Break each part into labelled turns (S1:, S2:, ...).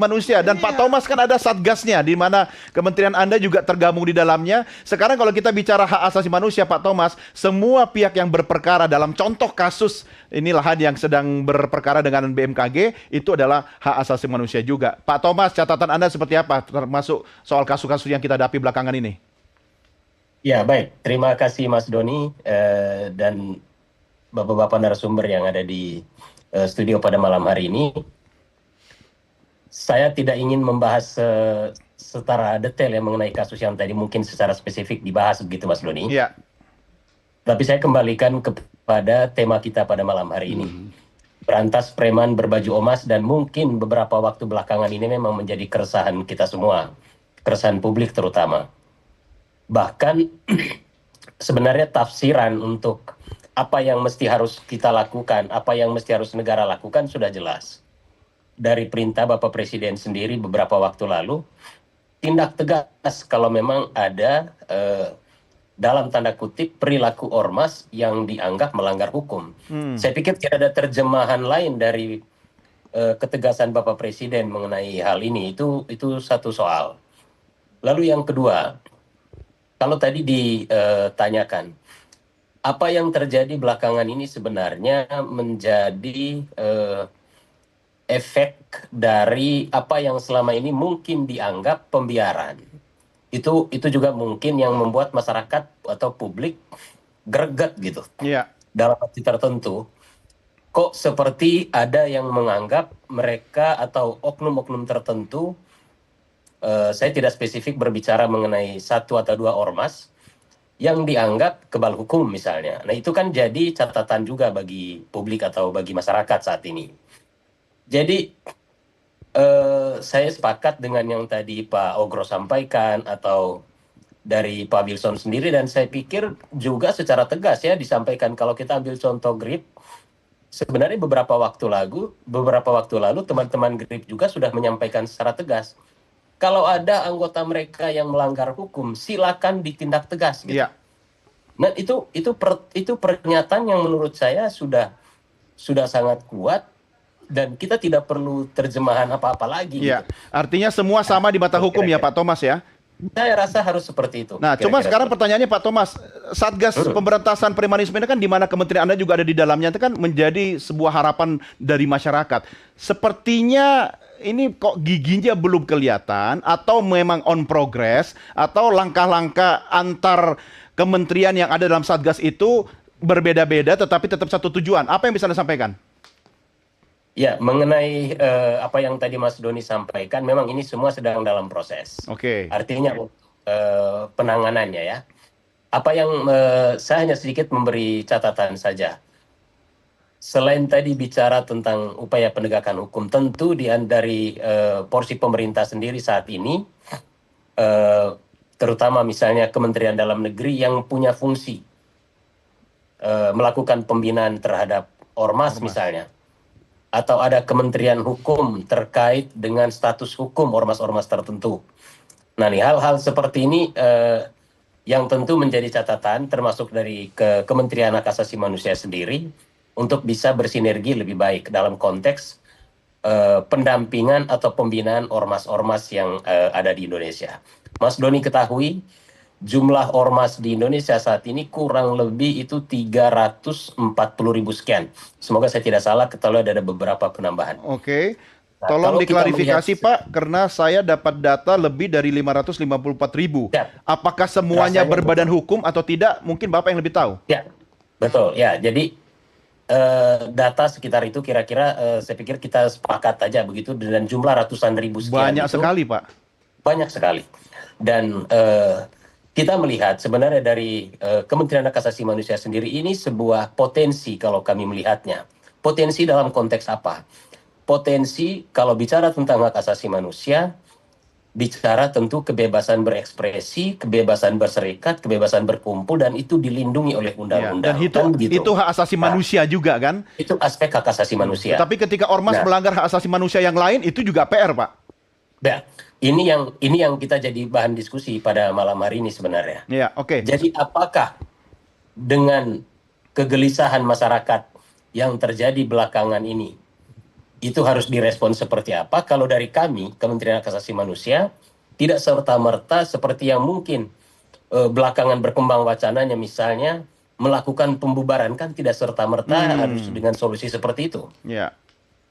S1: manusia. Dan Pak Thomas kan ada satgasnya, di mana kementerian Anda juga tergabung di dalamnya. Sekarang kalau kita bicara hak asasi manusia, Pak Thomas, semua pihak yang berperkara dalam contoh kasus ini lahan yang sedang berperkara dengan BMKG, itu adalah hak asasi manusia juga. Pak Thomas, catatan Anda seperti apa, termasuk soal kasus-kasus yang kita hadapi belakangan ini?
S2: Ya, baik. Terima kasih Mas Doni dan Bapak-Bapak narasumber yang ada di studio pada malam hari ini. Saya tidak ingin membahas secara detail ya mengenai kasus yang tadi mungkin secara spesifik dibahas begitu Mas Doni.
S1: Iya.
S2: Tapi saya kembalikan kepada tema kita pada malam hari ini. Berantas preman berbaju emas, dan mungkin beberapa waktu belakangan ini memang menjadi keresahan kita semua. Keresahan publik terutama. Bahkan sebenarnya tafsiran untuk apa yang mesti harus kita lakukan, apa yang mesti harus negara lakukan sudah jelas. Dari perintah Bapak Presiden sendiri beberapa waktu lalu, tindak tegas kalau memang ada dalam tanda kutip perilaku ormas yang dianggap melanggar hukum. Saya pikir tidak ada terjemahan lain dari ketegasan Bapak Presiden mengenai hal ini. Itu satu soal. Lalu yang kedua, kalau tadi ditanyakan, apa yang terjadi belakangan ini sebenarnya menjadi efek dari apa yang selama ini mungkin dianggap pembiaran. Itu juga mungkin yang membuat masyarakat atau publik greget gitu.
S1: Iya.
S2: Dalam arti tertentu, kok seperti ada yang menganggap mereka atau oknum-oknum tertentu, saya tidak spesifik berbicara mengenai satu atau dua ormas, yang dianggap kebal hukum misalnya. Nah itu kan jadi catatan juga bagi publik atau bagi masyarakat saat ini. Jadi saya sepakat dengan yang tadi Pak Ogro sampaikan atau dari Pak Wilson sendiri, dan saya pikir juga secara tegas ya disampaikan. Kalau kita ambil contoh GRIP, sebenarnya beberapa waktu lalu teman-teman GRIP juga sudah menyampaikan secara tegas. Kalau ada anggota mereka yang melanggar hukum, silakan ditindak tegas. Gitu.
S1: Iya.
S2: Nah itu pernyataan yang menurut saya sudah sangat kuat. Dan kita tidak perlu terjemahan apa-apa lagi.
S1: Iya.
S2: Gitu.
S1: Artinya semua sama di mata hukum ya Pak Thomas ya?
S2: Saya rasa harus seperti itu.
S1: Nah, cuma sekarang pertanyaannya Pak Thomas, Satgas Pemberantasan Premanisme ini kan di mana kementerian Anda juga ada di dalamnya, itu kan menjadi sebuah harapan dari masyarakat. Sepertinya ini kok giginya belum kelihatan, atau memang on progress, atau langkah-langkah antar kementerian yang ada dalam Satgas itu berbeda-beda tetapi tetap satu tujuan. Apa yang bisa Anda sampaikan?
S2: Ya, mengenai apa yang tadi Mas Doni sampaikan, memang ini semua sedang dalam proses.
S1: Oke.
S2: Artinya penanganannya ya. Apa yang saya hanya sedikit memberi catatan saja. Selain tadi bicara tentang upaya penegakan hukum, tentu dari porsi pemerintah sendiri saat ini, terutama misalnya Kementerian Dalam Negeri yang punya fungsi melakukan pembinaan terhadap ormas misalnya, atau ada Kementerian Hukum terkait dengan status hukum ormas-ormas tertentu. Nah, nih hal-hal seperti ini yang tentu menjadi catatan, termasuk dari Kementerian Hak Asasi Manusia sendiri, untuk bisa bersinergi lebih baik dalam konteks pendampingan atau pembinaan ormas-ormas yang ada di Indonesia. Mas Doni ketahui, jumlah ormas di Indonesia saat ini kurang lebih itu 340.000 sekian. Semoga saya tidak salah, kalau ada beberapa penambahan.
S1: Oke.
S2: Nah,
S1: Tolong
S2: kalau kita
S1: diklarifikasi
S2: melihat,
S1: Pak, karena saya dapat data lebih dari 554.000.
S2: Ya,
S1: Apakah semuanya
S2: rasanya
S1: berbadan
S2: betul.
S1: hukum atau tidak? Mungkin Bapak yang lebih tahu.
S2: Ya, betul. Ya, jadi data sekitar itu kira-kira saya pikir kita sepakat aja begitu, dan jumlah ratusan ribu sekian
S1: Banyak
S2: itu
S1: sekali Pak.
S2: banyak sekali. Dan kita melihat sebenarnya dari Kementerian Hak Asasi Manusia sendiri ini sebuah potensi kalau kami melihatnya. Potensi dalam konteks apa? Potensi kalau bicara tentang hak asasi manusia, bicara tentu kebebasan berekspresi, kebebasan berserikat, kebebasan berkumpul, dan itu dilindungi oleh
S1: Ya,
S2: undang-undang.
S1: dan
S2: Kan begitu.
S1: itu hak asasi
S2: Nah,
S1: manusia juga kan?
S2: itu aspek hak asasi manusia.
S1: Tapi ketika ormas
S2: Nah,
S1: melanggar hak asasi manusia yang lain, itu juga PR Pak.
S2: nah, ini yang kita jadi bahan diskusi pada malam hari ini sebenarnya.
S1: Ya, oke.
S2: Jadi apakah dengan kegelisahan masyarakat yang terjadi belakangan ini, itu harus direspon seperti apa? Kalau dari kami, Kementerian Hak Asasi Manusia, tidak serta-merta seperti yang mungkin belakangan berkembang wacananya, misalnya melakukan pembubaran, kan tidak serta-merta harus dengan solusi seperti itu.
S1: Ya.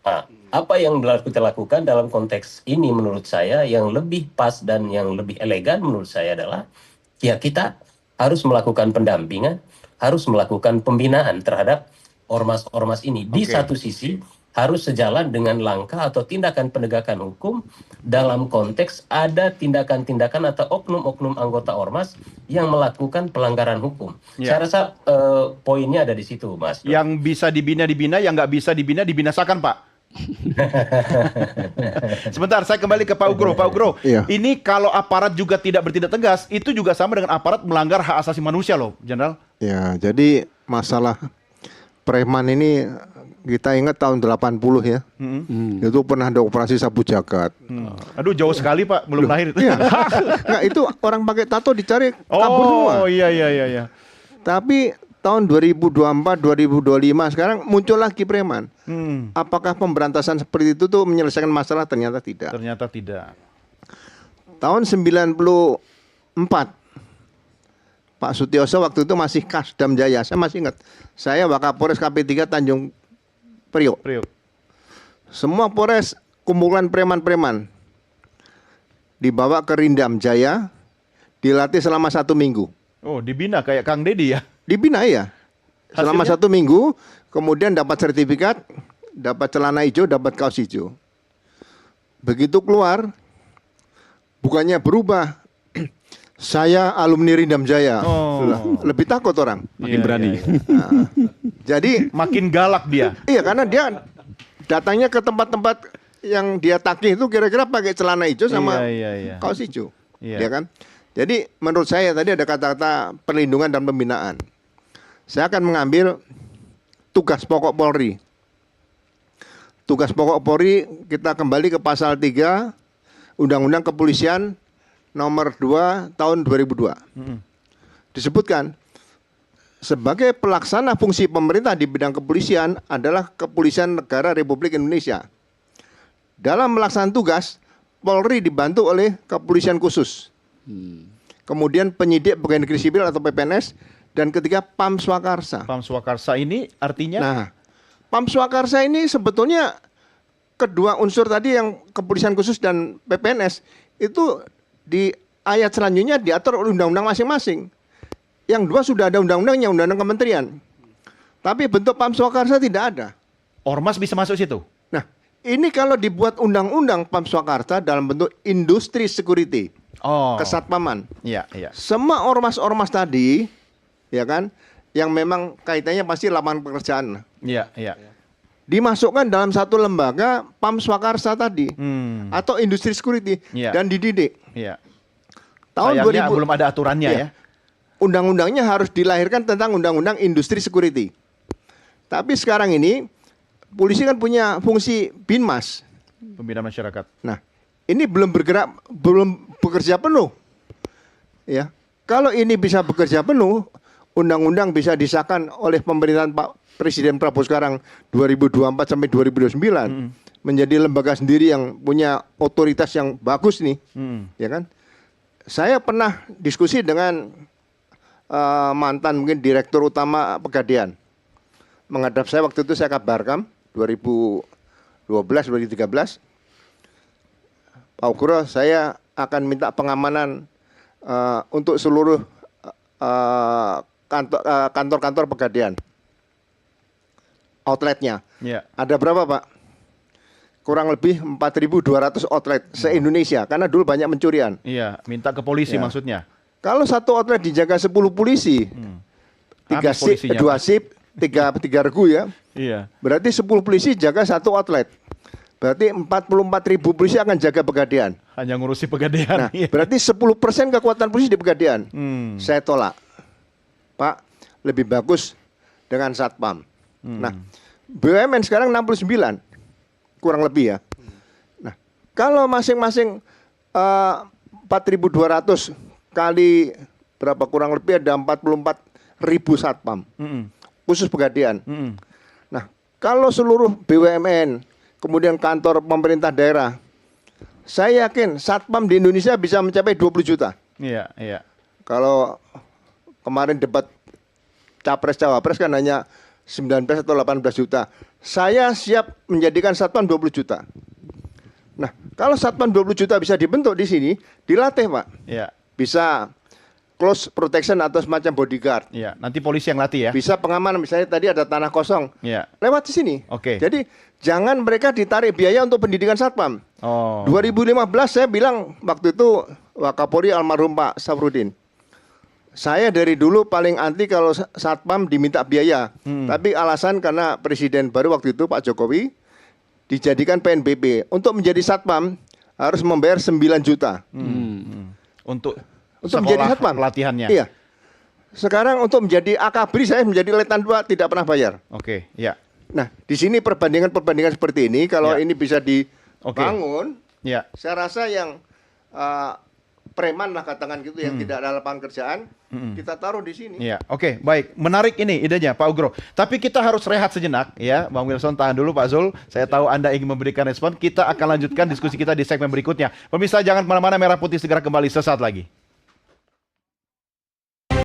S2: Nah, apa yang kita lakukan dalam konteks ini menurut saya yang lebih pas dan yang lebih elegan menurut saya adalah ya kita harus melakukan pendampingan, harus melakukan pembinaan terhadap ormas-ormas ini. Di
S1: Oke.
S2: satu sisi harus sejalan dengan langkah atau tindakan penegakan hukum dalam konteks ada tindakan-tindakan atau oknum-oknum anggota ormas yang melakukan pelanggaran hukum.
S1: Ya.
S2: Saya rasa poinnya ada di situ, Mas.
S1: Yang bisa dibina, yang nggak bisa dibina, dibinasakan, Pak. Sebentar, saya kembali ke Pak Ugro. Pak Ugro,
S3: Iya.
S1: ini kalau aparat juga tidak bertindak tegas, itu juga sama dengan aparat melanggar hak asasi manusia loh, Jenderal.
S3: Ya, jadi masalah preman ini kita ingat tahun 80 ya. Itu pernah ada operasi sapu jagat.
S1: Aduh, jauh sekali Pak, belum lahir.
S3: Iya. Nggak, itu orang pakai tato dicari kabur semua.
S1: Oh, iya.
S3: Tapi tahun 2024, 2025 sekarang muncul lagi preman. Apakah pemberantasan seperti itu tuh menyelesaikan masalah? Ternyata tidak.
S1: Ternyata tidak.
S3: Tahun 94 Pak Sutioso waktu itu masih Kasdam Jaya. Saya masih ingat. Saya Wakapolres KP3 Tanjung Priok. Semua Polres kumpulan preman-preman dibawa ke Rindam Jaya, dilatih selama 1 minggu.
S1: Oh, dibina kayak Kang Deddy ya?
S3: Dibina ya. Selama
S1: Hasilnya?
S3: 1 minggu, kemudian dapat sertifikat, dapat celana hijau, dapat kaos hijau. Begitu keluar, bukannya berubah. Saya alumni Rindam Jaya.
S1: Oh.
S3: Lebih takut orang.
S1: Makin berani.
S3: Nah, jadi
S1: Makin galak dia.
S3: iya, karena dia datangnya ke tempat-tempat yang dia tagih itu kira-kira pakai celana hijau sama
S1: Iya.
S3: kaos hijau.
S1: Iya.
S3: Ya kan? Jadi menurut saya tadi ada kata-kata perlindungan dan pembinaan. Saya akan mengambil tugas pokok Polri. Tugas pokok Polri kita kembali ke pasal 3 Undang-Undang Kepolisian nomor 2 tahun 2002. Disebutkan sebagai pelaksana fungsi pemerintah di bidang kepolisian adalah Kepolisian Negara Republik Indonesia. Dalam melaksanakan tugas, Polri dibantu oleh Kepolisian Khusus. Kemudian penyidik pegawai negeri sipil atau PPNS, dan ketiga Pam Swakarsa.
S1: Pam Swakarsa ini artinya?
S3: Nah, Pam Swakarsa ini sebetulnya kedua unsur tadi yang Kepolisian Khusus dan PPNS itu di ayat selanjutnya diatur oleh undang-undang masing-masing. Yang dua sudah ada undang-undangnya, undang-undang kementerian. Tapi bentuk Pam Swakarsa tidak ada.
S1: Ormas bisa masuk situ?
S3: Nah, ini kalau dibuat undang-undang Pam Swakarsa dalam bentuk industri security, kesatpaman.
S1: Iya.
S3: Semua ormas-ormas tadi, ya kan, yang memang kaitannya pasti lapangan pekerjaan,
S1: Iya.
S3: dimasukkan dalam satu lembaga Pam Swakarsa tadi, atau industri security,
S1: Iya.
S3: dan dididik.
S1: Iya.
S3: Tahun
S1: Sayangnya
S3: 2000
S1: belum ada aturannya
S3: Iya.
S1: ya.
S3: Undang-undangnya harus dilahirkan tentang undang-undang industri security. Tapi sekarang ini polisi kan punya fungsi Binmas.
S1: Pembina masyarakat.
S3: Nah, ini belum bekerja penuh. Ya. Kalau ini bisa bekerja penuh, undang-undang bisa disahkan oleh pemerintahan Pak Presiden Prabowo sekarang 2024 sampai 2029 menjadi lembaga sendiri yang punya otoritas yang bagus nih. Ya kan? Saya pernah diskusi dengan mantan mungkin direktur utama Pegadaian. Menghadap saya waktu itu saya Kabarkam 2012 2013. Pak Ugro, saya akan minta pengamanan untuk seluruh kantor-kantor Pegadaian. Outletnya.
S1: Iya.
S3: Ada berapa, Pak? Kurang lebih 4.200 outlet se-Indonesia karena dulu banyak pencurian.
S1: Iya, minta ke polisi
S3: Ya.
S1: maksudnya.
S3: Kalau satu outlet dijaga 10 polisi, 3
S1: Habis
S3: sip,
S1: polisinya,
S3: 2
S1: Pak.
S3: sip, 3 regu ya.
S1: Iya.
S3: Berarti 10 polisi jaga satu outlet. Berarti 44.000 polisi akan jaga Pegadaian.
S1: Hanya ngurusi Pegadaian.
S3: Nah, berarti 10% kekuatan polisi di Pegadaian. Saya tolak. Pak, lebih bagus dengan Satpam. Nah, BUMN sekarang 69. Kurang lebih ya. Nah, kalau masing-masing 4.200 kali berapa, kurang lebih ada 44.000 Satpam. Khusus Pegadaian. Nah, kalau seluruh BUMN kemudian kantor pemerintah daerah. Saya yakin satpam di Indonesia bisa mencapai 20 juta.
S1: Iya, iya.
S3: Kalau kemarin debat Capres-Cawapres kan hanya 19 atau 18 juta. Saya siap menjadikan satpam 20 juta. Nah, kalau satpam 20 juta bisa dibentuk di sini, dilatih, Pak.
S1: Iya.
S3: Bisa close protection atau semacam bodyguard.
S1: Iya, nanti polisi yang latih ya.
S3: Bisa pengamanan, misalnya tadi ada tanah kosong.
S1: Iya.
S3: Lewat di sini.
S1: Oke.
S3: Jadi jangan mereka ditarik biaya untuk pendidikan satpam.
S1: Oh.
S3: 2015 saya bilang waktu itu Wakapolri almarhum Pak Safrudin. Saya dari dulu paling anti kalau satpam diminta biaya. Tapi alasan karena presiden baru waktu itu Pak Jokowi dijadikan PNBP. Untuk menjadi satpam harus membayar 9 juta.
S1: Untuk
S3: Menjadi
S1: sekolah
S3: satpam.
S1: pelatihannya.
S3: Iya. Sekarang untuk menjadi Akabri saya menjadi Letnan 2 tidak pernah bayar.
S1: Oke, ya.
S3: Nah, di sini perbandingan seperti ini kalau
S1: Ya.
S3: ini bisa
S1: Oke.
S3: dibangun,
S1: Ya.
S3: saya rasa yang preman lah katakan gitu yang tidak ada lapangan kerjaan, kita taruh di sini.
S1: Iya, oke, baik. Menarik ini idenya Pak Ugro. Tapi kita harus rehat sejenak ya. Bang Wilson tahan dulu Pak Zul. Saya tahu Anda ingin memberikan respon. Kita akan lanjutkan diskusi kita di segmen berikutnya. Pemirsa jangan kemana-mana, Merah Putih segera kembali sesaat lagi.